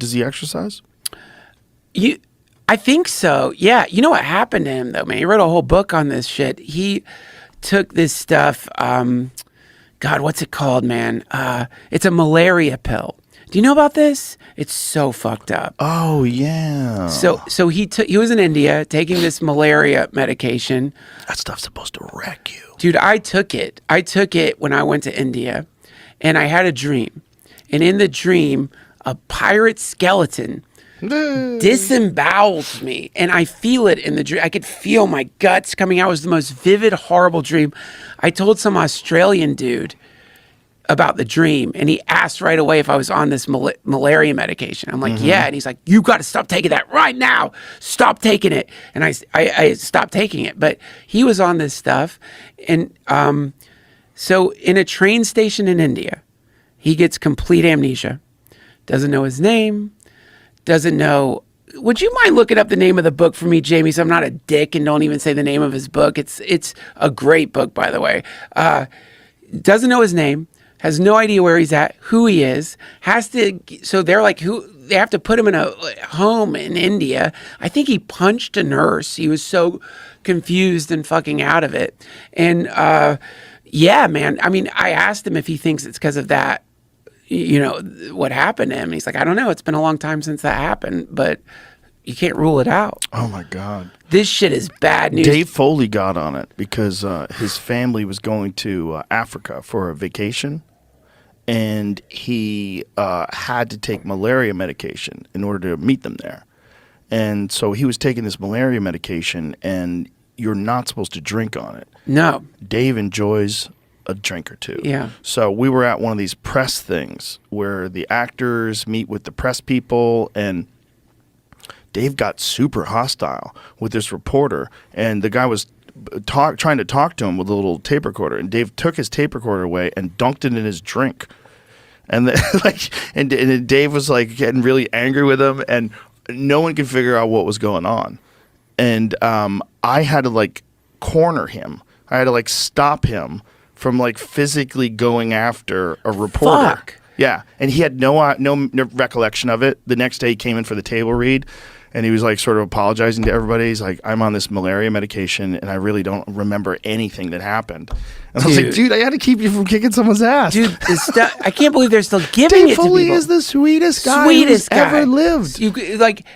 Does he exercise? I think so. Yeah. You know what happened to him though, man? He wrote a whole book on this shit. He took this stuff. God, what's it called, man? It's a malaria pill. Do you know about this? It's so fucked up. Oh yeah. So he was in India taking this malaria medication. That stuff's supposed to wreck you. Dude, I took it. I took it when I went to India, and I had a dream. And in the dream, a pirate skeleton disembowels me, and I feel it in the dream. I could feel my guts coming out. It was the most vivid, horrible dream. I told some Australian dude about the dream, and he asked right away if I was on this malaria medication. I'm like, yeah. And he's like, you got to stop taking that right now. Stop taking it. And I stopped taking it. But he was on this stuff. And so in a train station in India, he gets complete amnesia, doesn't know his name, doesn't know. Would you mind looking up the name of the book for me, Jamie, so I'm not a dick and don't even say the name of his book? It's a great book, by the way. Doesn't know his name, has no idea where he's at, who he is, so they're like, they have to put him in a home in India. I think he punched a nurse. He was so confused and fucking out of it. And yeah, man, I mean, I asked him if he thinks it's because of that, you know, what happened to him. He's like, I don't know. It's been a long time since that happened, but you can't rule it out. Oh my God. This shit is bad news. Dave Foley got on it because his family was going to Africa for a vacation, and he had to take malaria medication in order to meet them there. And so he was taking this malaria medication, and you're not supposed to drink on it. No. Dave enjoys a drink or two. Yeah. So we were at one of these press things where the actors meet with the press people, and Dave got super hostile with this reporter, and the guy was trying to talk to him with a little tape recorder, and Dave took his tape recorder away and dunked it in his drink. And and Dave was like getting really angry with him, and no one could figure out what was going on. And I had to like corner him. I had to like stop him from like physically going after a reporter. Fuck. Yeah, and he had no recollection of it. The next day he came in for the table read, and he was like sort of apologizing to everybody. He's like, I'm on this malaria medication, and I really don't remember anything that happened. And I was like, dude, I had to keep you from kicking someone's ass. Dude, I can't believe they're still giving Dave it to Foley people. is the sweetest guy ever lived.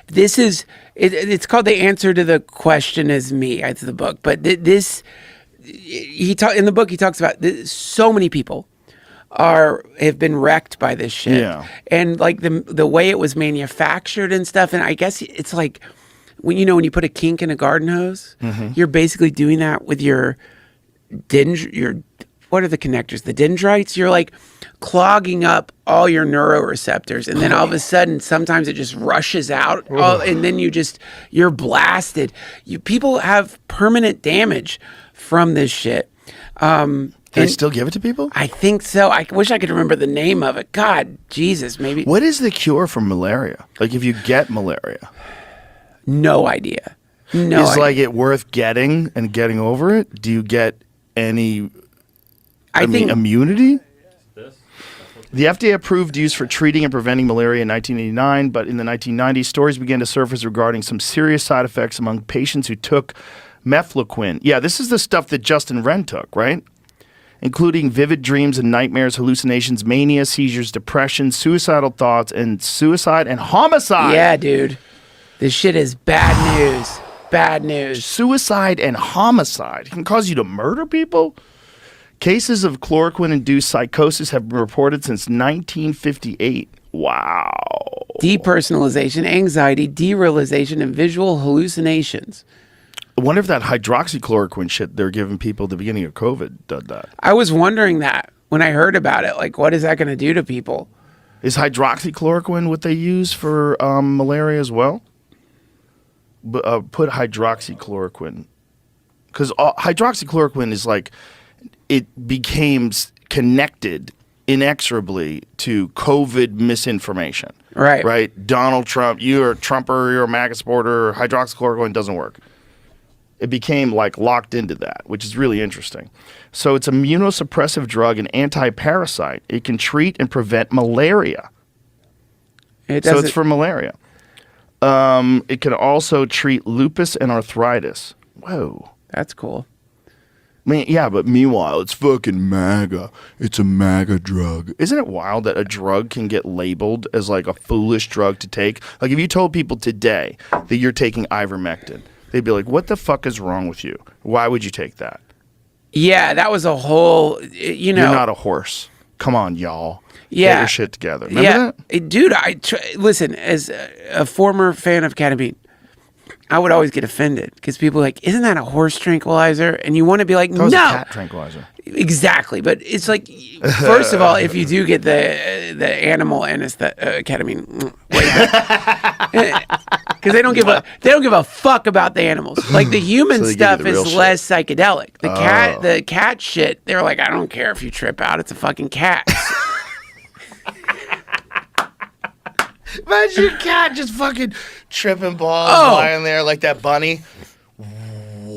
This is, it's called The Answer to the Question Is Me. It's the book. But in the book, he talks about this, so many people have been wrecked by this shit. Yeah. And like the way it was manufactured and stuff. And I guess it's like, when you put a kink in a garden hose, you're basically doing that with your what are the connectors? The dendrites? You're like clogging up all your neuroreceptors, and then all of a sudden, sometimes it just rushes out, and then you're blasted. People have permanent damage from this shit. Can they still give it to people? I think so. I wish I could remember the name of it. God, Jesus, maybe. What is the cure for malaria? Like if you get malaria? No idea. Is like it worth getting and getting over it? Do you get any immunity? The FDA approved use for treating and preventing malaria in 1989, but in the 1990s, stories began to surface regarding some serious side effects among patients who took Mefloquine. Yeah, this is the stuff that Justin Wren took, right? Including vivid dreams and nightmares, hallucinations, mania, seizures, depression, suicidal thoughts, and suicide and homicide. Yeah, dude. This shit is bad news. Bad news. Suicide and homicide. It can cause you to murder people. Cases of chloroquine-induced psychosis have been reported since 1958. Wow. Depersonalization, anxiety, derealization, and visual hallucinations. I wonder if that hydroxychloroquine shit they're giving people at the beginning of COVID did that. I was wondering that when I heard about it. Like, what is that going to do to people? Is hydroxychloroquine what they use for malaria as well? Put hydroxychloroquine. Because hydroxychloroquine is like, it became connected inexorably to COVID misinformation. Right. Right? Donald Trump, you're a Trumper, you're a MAGA supporter, hydroxychloroquine doesn't work. It became like locked into that, which is really interesting. So it's an immunosuppressive drug and anti-parasite. It can treat and prevent malaria. It So doesn't. it's for malaria. It can also treat lupus and arthritis. Whoa. That's cool. I mean, yeah, but meanwhile, it's fucking MAGA. It's a MAGA drug. Isn't it wild that a drug can get labeled as like a foolish drug to take? Like if you told people today that you're taking ivermectin, they'd be like, what the fuck is wrong with you? Why would you take that? Yeah, that was a whole. You know, You're not a horse. Come on, y'all. Yeah. Get your shit together. Remember that? Dude. Listen, as a former fan of ketamine, I would always get offended because people are like, isn't that a horse tranquilizer? And you want to be like, That was no, a cat tranquilizer. exactly. But it's like, first of all, if you do get the animal ketamine, because they don't give a fuck about the animals. Like the human So they give you stuff the real is shit. less psychedelic. The cat shit, they're like, I don't care if you trip out. It's a fucking cat. Imagine your cat just fucking tripping balls, lying there like that bunny.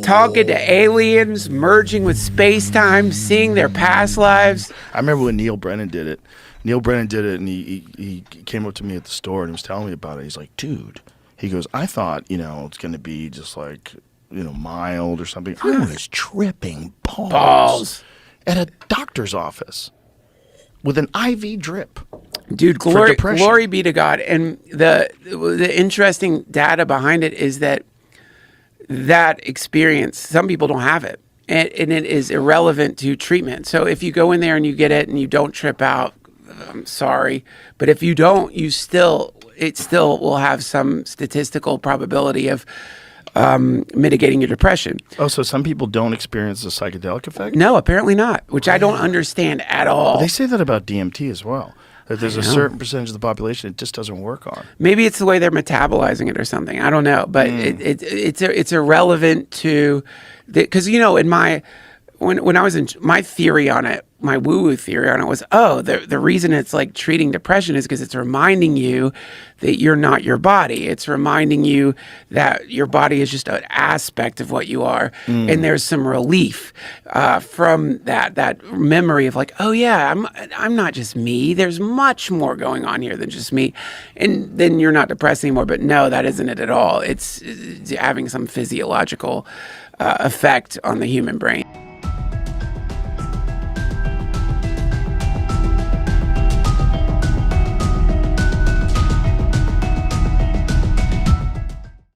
Talking to aliens, merging with space-time, seeing their past lives. I remember when Neil Brennan did it. Neil Brennan did it, and he came up to me at the store and he was telling me about it. He's like, dude, he goes, I thought, it's going to be just like, mild or something. I was tripping balls at a doctor's office with an IV drip. Dude, For glory depression. be to God. And the interesting data behind it is that experience, some people don't have it. And it is irrelevant to treatment. So if you go in there and you get it and you don't trip out, I'm sorry. But if you don't, it still will have some statistical probability of mitigating your depression. Oh, so some people don't experience the psychedelic effect? No, apparently not, which I don't understand at all. But they say that about DMT as well. That there's a certain percentage of the population it just doesn't work on. Maybe it's the way they're metabolizing it or something. I don't know, but it's irrelevant to because in when I was in my theory on it, my woo-woo theory on it was, the reason it's like treating depression is because it's reminding you that you're not your body. It's reminding you that your body is just an aspect of what you are. And there's some relief from that memory of like, oh yeah, I'm not just me. There's much more going on here than just me. And then you're not depressed anymore. But no, that isn't it at all. It's having some physiological effect on the human brain.